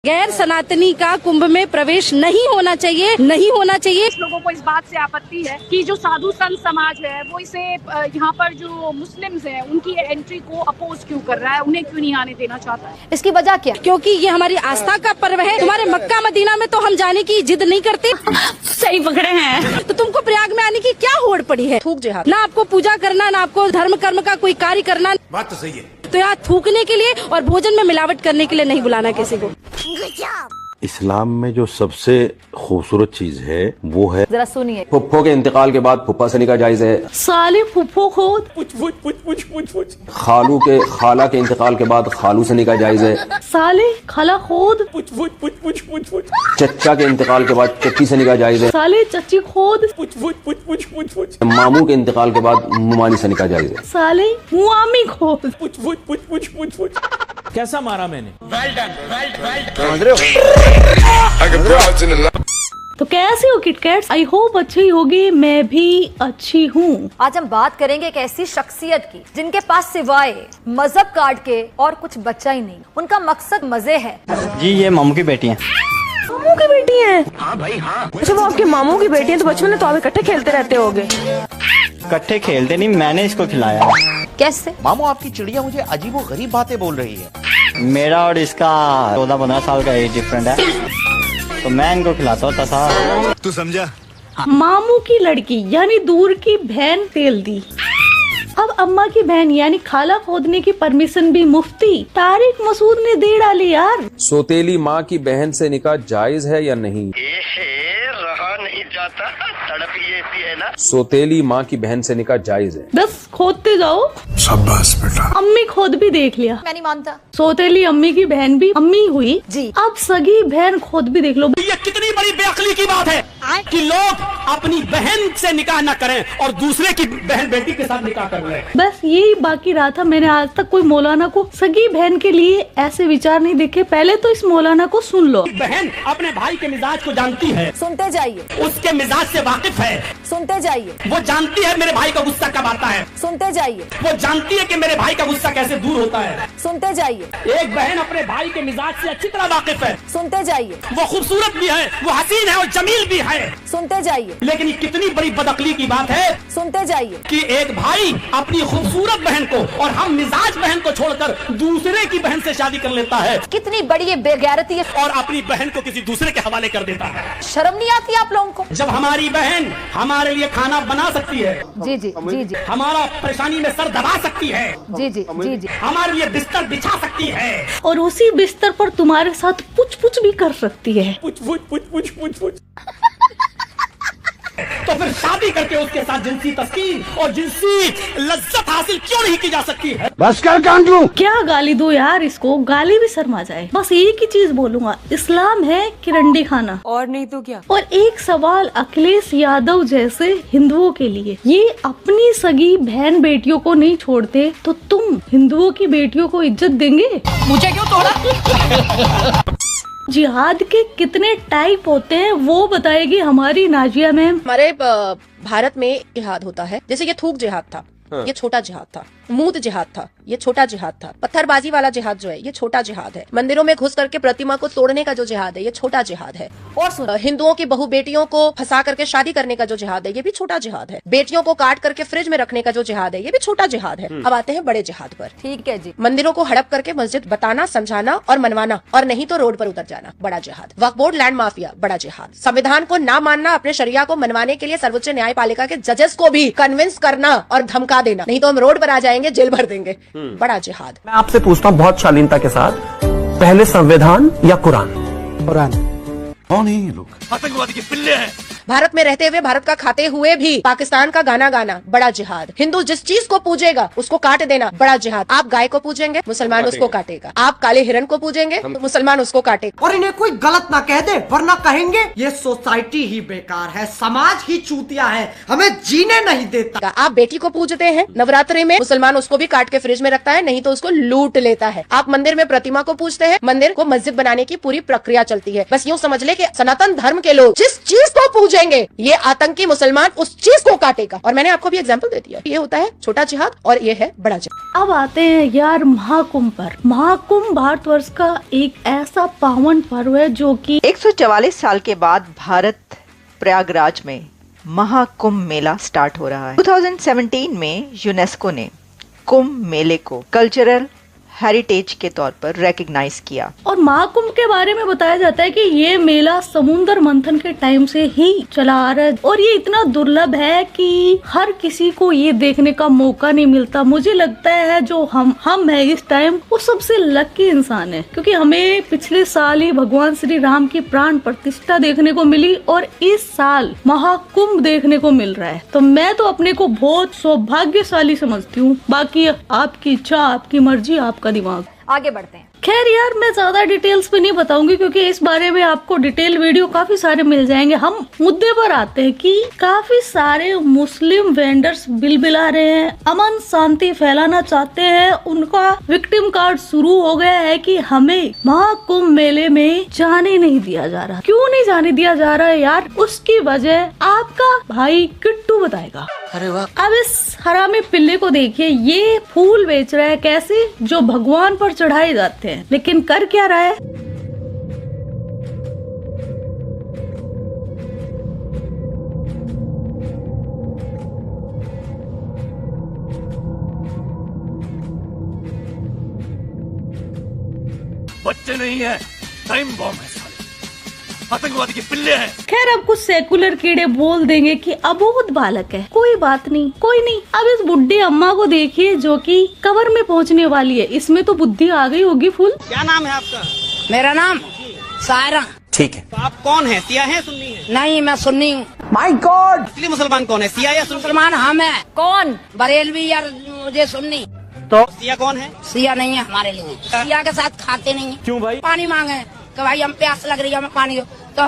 गैर सनातनी का कुंभ में प्रवेश नहीं होना चाहिए, नहीं होना चाहिए। लोगों को इस बात से आपत्ति है कि जो साधु संत समाज है वो इसे यहाँ पर जो मुस्लिम्स हैं उनकी एंट्री को अपोज क्यों कर रहा है, उन्हें क्यों नहीं आने देना चाहता है। इसकी वजह क्या? क्योंकि ये हमारी आस्था का पर्व है। तुम्हारे मक्का मदीना में तो हम जाने की जिद नहीं करते। सही पकड़े हैं। तो तुमको प्रयाग में आने की क्या होड़ पड़ी है? थूक जिहाद, ना आपको पूजा करना, ना आपको धर्म कर्म का कोई कार्य करना। बात तो सही है। तो यहाँ थूकने के लिए और भोजन में मिलावट करने के लिए नहीं बुलाना किसी को। इस्लाम में जो सबसे खूबसूरत चीज है वो है, जरा सुनिए। फुफ्फो के इंतकाल के बाद फुफ्फा से निकाह जायज है। साले फुफ्फो खोद। खालू के खाला के इंतकाल के बाद खालू से निकाह जायज है। साले खाला खोद। चच्चा के इंतकाल के बाद चच्ची से निकाह जायज है। साले चच्ची खोद। मामू के इंतकाल के बाद मुमानी से निकाह जायज है। साले मुआमी खोद। कैसा मारा मैंने? तो कैसे हो किटकैट्स? आई होप अच्छी होगी, मैं भी अच्छी हूँ। आज हम बात करेंगे एक ऐसी शख्सियत की जिनके पास सिवाय मजहब कार्ड के और कुछ बचा ही नहीं। उनका मकसद मजे है। जी ये मामू की बेटी हैं। मामू की बेटी है? हाँ भाई हाँ। अच्छा वो आपके मामू की बेटी है तो बचपन में तो आप इकट्ठे खेलते रहते होगे। इकट्ठे खेलते नहीं, मैंने इसको खिलाया। कैसे? मामू आपकी चिड़िया मुझे अजीबो गरीब बातें बोल रही है। मेरा और इसका 14-15 साल का एज डिफरेंट है, तो मैं इनको खिलाता होता था। तू समझा? मामू की लड़की यानी दूर की बहन तेल दी। अब अम्मा की बहन यानी खाला खोदने की परमिशन भी मुफ्ती तारिक मसूद ने दे डाली यार। सौतेली माँ की बहन से निकाह जायज है या नहीं? रहा नहीं जाता, तड़प ही ऐसी है ना। सौतेली माँ की बहन से निकाह जायज है। बस खोदते जाओ। शाबाश बेटा। अम्मी खोद भी देख लिया। मैं नहीं मानता। सौतेली अम्मी की बहन भी अम्मी हुई जी। अब सगी बहन खोद भी देख लो। ये कितनी बड़ी बेअक्ली की बात है कि लोग अपनी बहन से निकाह न करें और दूसरे की बहन बेटी के साथ निकाह कर रहे हैं। बस यही बाकी रहा था। मैंने आज तक कोई मौलाना को सगी बहन के लिए ऐसे विचार नहीं देखे। पहले तो इस मौलाना को सुन लो। बहन अपने भाई के मिजाज को जानती है, सुनते जाइए। उसके मिजाज से वाकिफ है, सुनते जाइए। वो जानती है मेरे भाई का गुस्सा कब आता है, सुनते जाइए। वो जानती है कि मेरे भाई का गुस्सा कैसे दूर होता है। सुनते जाइए। एक बहन अपने भाई के मिजाज से अच्छी तरह वाकिफ है। सुनते जाइए। वो खूबसूरत भी है, वो हसीन है और जमील भी है। सुनते जाइए। लेकिन ये कितनी बड़ी बदअक्ली की बात है सुनते जाइए कि एक भाई अपनी खूबसूरत बहन को और हम मिजाज बहन को छोड़कर दूसरे की बहन से शादी कर लेता है। कितनी बड़ी ये बेगैरती है और अपनी बहन को किसी दूसरे के हवाले कर देता है। शर्म नहीं आती आप लोगों को? जब हमारी बहन हमारे लिए खाना बना सकती है, जी जी जी जी, हमारा परेशानी में सर दबा सकती है, जी जी जी जी, हमारे लिए बिस्तर बिछा सकती है और उसी बिस्तर पर तुम्हारे साथ पुछ भी कर सकती है। पुछ तो फिर शादी करके उसके साथ जिनसी तस्कीन और जिनसी लज्जत हासिल क्यों नहीं की जा सकती है? बस कर कांटू। क्या गाली दो यार इसको, गाली भी शर्मा जाए। बस एक ही चीज बोलूंगा, इस्लाम है किरंडी खाना, और नहीं तो क्या। और एक सवाल अखिलेश यादव जैसे हिंदुओं के लिए, ये अपनी सगी बहन बेटियों को नहीं छोड़ते तो तुम हिंदुओं की बेटियों को इज्जत देंगे? मुझे क्यों तोड़ा? जिहाद के कितने टाइप होते हैं वो बताएगी हमारी नाजिया मैम। हमारे भारत में जिहाद होता है, जैसे ये थूक जिहाद था, ये छोटा जिहाद था। मूत जिहाद था, ये छोटा जिहाद था। पत्थरबाजी वाला जिहाद जो है ये छोटा जिहाद है। मंदिरों में घुस करके प्रतिमा को तोड़ने का जो जिहाद है ये छोटा जिहाद है। और हिंदुओं की बहु बेटियों को फंसा करके शादी करने का जो जिहाद है ये भी छोटा जिहाद है। बेटियों को काट करके फ्रिज में रखने का जो जिहाद है ये भी छोटा जिहाद है। अब आते हैं बड़े जिहाद पर। ठीक है जी। मंदिरों को हड़प करके मस्जिद बताना, समझाना और मनवाना, और नहीं तो रोड पर उतर जाना, बड़ा जिहाद। वक्फ बोर्ड, लैंड माफिया, बड़ा जिहाद। संविधान को ना मानना, अपने शरिया को मनवाने के लिए सर्वोच्च न्यायपालिका के जजेस को भी कन्विंस करना और धमका देना, नहीं तो हम रोड पर आ जाएंगे, जेल भर देंगे, बड़ा जिहाद। मैं आपसे पूछता हूँ बहुत शालीनता के साथ, पहले संविधान या कुरान? कुरान। कौन है ये लोग? आतंकवादी के पिल्ले हैं। भारत में रहते हुए, भारत का खाते हुए भी पाकिस्तान का गाना गाना, बड़ा जिहाद। हिंदू जिस चीज को पूजेगा उसको काट देना, बड़ा जिहाद। आप गाय को पूजेंगे, मुसलमान उसको काटेगा। आप काले हिरण को पूजेंगे तो मुसलमान उसको काटेगा। और इन्हें कोई गलत ना कह दे वरना कहेंगे ये सोसाइटी ही बेकार है, समाज ही चूतिया है, हमें जीने नहीं देता। आप बेटी को पूजते हैं नवरात्रि में, मुसलमान उसको भी काट के फ्रिज में रखता है, नहीं तो उसको लूट लेता है। आप मंदिर में प्रतिमा को पूजते हैं, मंदिर को मस्जिद बनाने की पूरी प्रक्रिया चलती है। बस यूँ समझ ले कि सनातन धर्म के लोग जिस चीज को पूजे पूछेंगे, ये आतंकी मुसलमान उस चीज को काटेगा। और मैंने आपको भी एग्जाम्पल दे दिया, ये होता है छोटा जिहाद और ये है बड़ा जिहाद। अब आते हैं यार महाकुंभ पर। महाकुंभ भारतवर्ष का एक ऐसा पावन पर्व है जो कि 144 साल के बाद भारत प्रयागराज में महाकुंभ मेला स्टार्ट हो रहा है। 2017 में यूनेस्को ने कुंभ मेले को कल्चरल हेरिटेज के तौर पर रिकॉग्नाइज किया। और महाकुंभ के बारे में बताया जाता है कि ये मेला समुद्र मंथन के टाइम से ही चला आ रहा है और ये इतना दुर्लभ है कि हर किसी को ये देखने का मौका नहीं मिलता। मुझे लगता है जो हम है इस टाइम वो सबसे लकी इंसान है, क्योंकि हमें पिछले साल ही भगवान श्री राम की प्राण प्रतिष्ठा देखने को मिली और इस साल महाकुंभ देखने को मिल रहा है। तो मैं तो अपने को बहुत सौभाग्यशाली समझती हूँ। बाकी आपकी इच्छा, आपकी मर्जी, आपका दिमाग। आगे बढ़ते हैं। खैर यार, मैं ज्यादा डिटेल्स पे नहीं बताऊंगी क्योंकि इस बारे में आपको डिटेल वीडियो काफी सारे मिल जाएंगे। हम मुद्दे पर आते हैं कि काफी सारे मुस्लिम वेंडर्स बिलबिला रहे हैं, अमन शांति फैलाना चाहते हैं। उनका विक्टिम कार्ड शुरू हो गया है कि हमें महाकुंभ मेले में जाने नहीं दिया जा रहा। क्यों नहीं जाने दिया जा रहा है यार? उसकी वजह आपका भाई किट्टू बताएगा। अरे वाह। अब इस हरामी पिल्ले को देखिए, ये फूल बेच रहा है कैसे, जो भगवान पर चढ़ाए जाते हैं, लेकिन कर क्या रहा है? बच्चे नहीं है, टाइम बॉम्ब है, आतंकवादी के पिल्ले हैं। खैर, अब कुछ सेकुलर कीड़े बोल देंगे कि अबोध बालक है, कोई बात नहीं, कोई नहीं। अब इस बुढ़ी अम्मा को देखिए जो कि कबर में पहुंचने वाली है। इसमें तो बुद्धि आ गई होगी फुल। क्या नाम है आपका? मेरा नाम सायरा। ठीक है। तो आप कौन है, सिया है सुन्नी है? नहीं, मैं सुन्नी हूँ। My God. असली मुसलमान कौन है, सिया या सुन्नी? मुसलमान हम है। कौन? बरेलवी या मुझे सुन्नी। तो सिया कौन है? सिया नहीं है हमारे लिए। सिया के साथ खाते नहीं है। क्यों भाई? पानी मांगे कि भाई हम प्यास लग रही है, हमें पानी दो, तो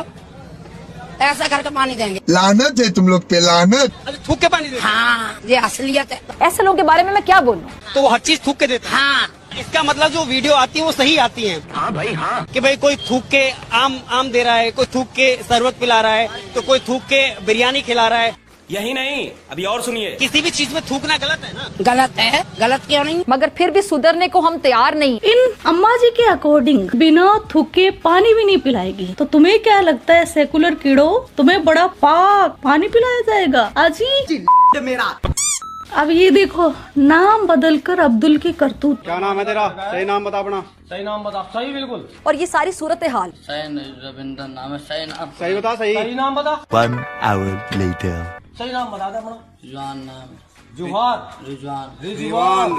ऐसा करके पानी देंगे। लानत है तुम लोग पे, लानत। अरे थूक के पानी देते? हाँ, ये असलियत है। ऐसे लोगों के बारे में मैं क्या बोलूं? तो वो हर चीज थूक के देते हैं। हाँ, इसका मतलब जो वीडियो आती है वो सही आती है। हाँ भाई हाँ। कि भाई कोई थूक के आम दे रहा है, कोई थूक के शरबत पिला रहा है, तो कोई थूक के बिरयानी खिला रहा है। यही नहीं, अभी और सुनिए। किसी भी चीज में थूकना गलत है ना? गलत है। गलत क्यों नहीं? मगर फिर भी सुधरने को हम तैयार नहीं। इन अम्मा जी के अकॉर्डिंग बिना थूके पानी भी नहीं पिलाएगी। तो तुम्हें क्या लगता है सेकुलर कीड़ो, तुम्हें बड़ा पाक पानी पिलाया जाएगा? अजी मेरा। अब ये देखो, नाम बदलकर अब्दुल की करतूत। क्या नाम है तेरा? सही नाम बता अपना। सही नाम बता। सही बिल्कुल। और ये सारी सूरत हाल। रविंद्र नाम है। सही नाम। सही बता। सही नाम बता। 1 hour later. सही नाम बता दे अपना। रिजवान नाम। जुहार। रिजवान। रिजवान।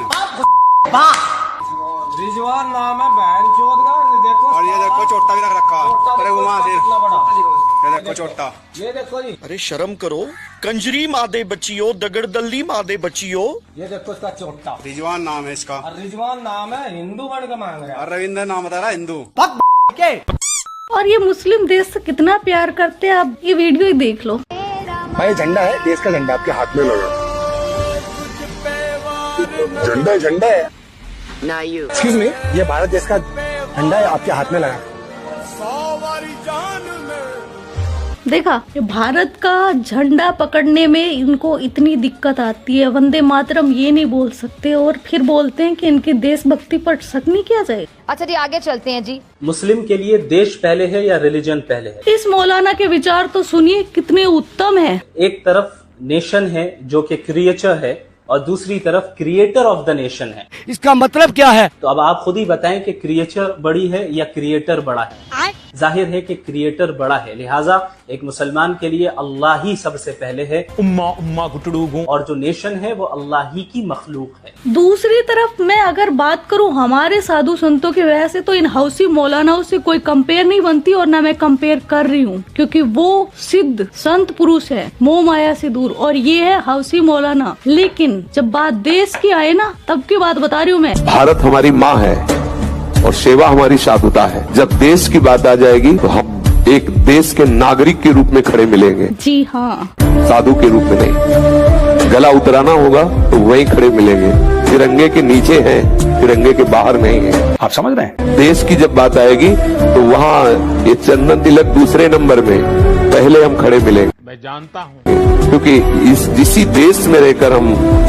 रिजवान नाम है बहन चोद का। देखो। और ये देखो चोटा भी रख रखा। अरे वहाँ से। ये देखो चोटा। ये देखो जी। अरे शर्म करो, कंजरी मादे बच्चियों, दगड़ दल्ली मादे बच्चियों। ये देखो इसका चोटा। रिजवान नाम है इसका। और रिजवान नाम है, हिंदू बन के मांग रहा है। और रविंद्र नाम बता रहा हिंदू। और ये मुस्लिम देश से कितना प्यार करते हैं, आप ये वीडियो ही देख लो। भाई झंडा है, देश का झंडा आपके हाथ में लगा। झंडा झंडा है। एक्सक्यूज मी, ये भारत देश का झंडा है, आपके हाथ में लगा। देखा, ये भारत का झंडा पकड़ने में इनको इतनी दिक्कत आती है। वंदे मातरम ये नहीं बोल सकते और फिर बोलते हैं कि इनकी देशभक्ति पर शक नहीं किया जाए। अच्छा जी, आगे चलते हैं जी। मुस्लिम के लिए देश पहले है या रिलीजन पहले है? इस मौलाना के विचार तो सुनिए कितने उत्तम है। एक तरफ नेशन है जो कि क्रिएचर है और दूसरी तरफ क्रिएटर ऑफ द नेशन है। इसका मतलब क्या है? तो अब आप खुद ही बताएं कि क्रिएचर बड़ी है या क्रिएटर बड़ा है। जाहिर है कि क्रिएटर बड़ा है, लिहाजा एक मुसलमान के लिए अल्लाह ही सबसे पहले है। उम्मा उम्मा गुटड़ू गूं। और जो नेशन है वो अल्लाह ही की मखलूक है। दूसरी तरफ मैं अगर बात करूं हमारे साधु संतों की वजह से, तो इन हौसी मौलानाओं से कोई कंपेयर नहीं बनती और ना मैं कंपेयर कर रही हूं, क्योंकि वो सिद्ध संत पुरुष है, मोह माया से दूर, और ये है हौसी मौलाना। लेकिन जब बात देश की आए ना, तब की बात बता रही हूँ मैं। भारत हमारी माँ है और सेवा हमारी साधुता है। जब देश की बात आ जाएगी तो हम एक देश के नागरिक के रूप में खड़े मिलेंगे। जी हाँ, साधु के रूप में नहीं। गला उतराना होगा तो वहीं खड़े मिलेंगे। तिरंगे के नीचे हैं, तिरंगे के बाहर नहीं है। आप समझ रहे हैं? देश की जब बात आएगी तो वहाँ ये चंदन तिलक दूसरे नंबर में, पहले हम खड़े मिलेंगे। मैं जानता हूँ, क्योंकि इसी देश में रहकर हम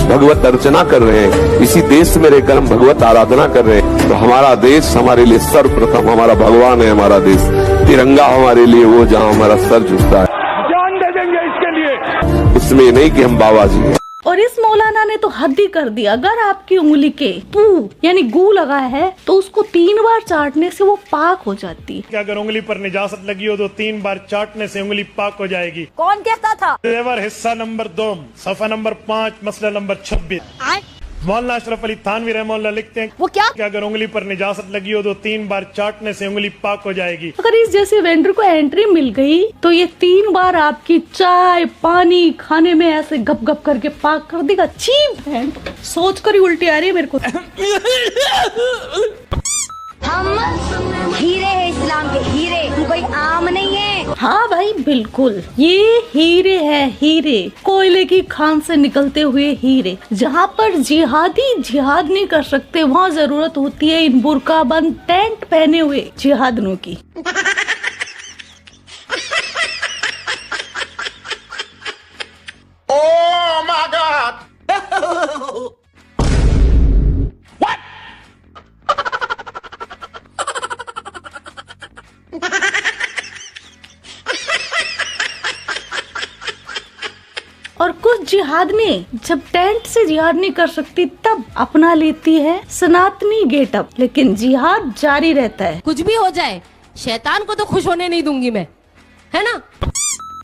भगवत अर्चना कर रहे हैं, इसी देश में रहकर हम भगवत आराधना कर रहे हैं। तो हमारा देश हमारे लिए सर्वप्रथम हमारा भगवान है, हमारा देश। तिरंगा हमारे लिए वो जहाँ हमारा सर झुकता है, जान दे देंगे इसके लिए। इसमें नहीं कि हम बाबा जी हैं। और इस मौलाना ने तो हद ही कर दिया। अगर आपकी उंगली के पू यानी गू लगा है तो उसको 3 बार चाटने से वो पाक हो जाती है। कि अगर उंगली पर निजासत लगी हो तो 3 बार चाटने से उंगली पाक हो जाएगी। कौन कहता था? तेवर हिस्सा नंबर 2 सफा नंबर 5 मसला नंबर 26। मौलाना अशरफ अली थानवी रहमतुल्लाह लिखते हैं वो क्या? कि अगर उंगली पर निजासत लगी हो तो 3 बार चाटने से उंगली पाक हो जाएगी। अगर इस जैसे वेंडर को एंट्री मिल गई तो ये 3 बार आपकी चाय पानी खाने में ऐसे गप गप करके पाक कर देगा। चीप है, सोच कर ही उल्टी आ रही है मेरे को। हम हीरे हैं, इस्लाम के हीरे, हम कोई आम नहीं है। हाँ भाई बिल्कुल, ये हीरे है, हीरे, कोयले की खान से निकलते हुए हीरे। जहाँ पर जिहादी जिहाद नहीं कर सकते वहाँ जरूरत होती है इन बुर्का बंद टेंट पहने हुए जिहादनों की। Oh my God! और कुछ जिहादने जब टेंट से जिहाद नहीं कर सकती तब अपना लेती है सनातनी गेटअप, लेकिन जिहाद जारी रहता है। कुछ भी हो जाए शैतान को तो खुश होने नहीं दूंगी मैं, है ना।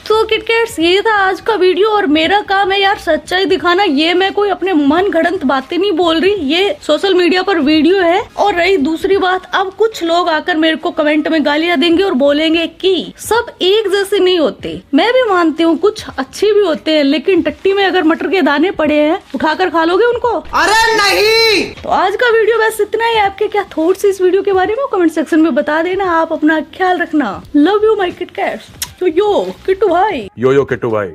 तो किटकैट्स ये था आज का वीडियो और मेरा काम है यार सच्चाई दिखाना। ये मैं कोई अपने मन गढ़ंत बातें नहीं बोल रही, ये सोशल मीडिया पर वीडियो है। और रही दूसरी बात, अब कुछ लोग आकर मेरे को कमेंट में गालियां देंगे और बोलेंगे कि सब एक जैसे नहीं होते। मैं भी मानती हूँ कुछ अच्छे भी होते हैं, लेकिन टट्टी में अगर मटर के दाने पड़े हैं उठाकर खा लोगे उनको? अरे नहीं। तो आज का वीडियो बस इतना ही। आपके क्या थॉट्स इस वीडियो के बारे में कमेंट सेक्शन में बता देना। आप अपना ख्याल रखना। Love you my KitKats. तो यो किट्टू भाई। यो किट्टू भाई।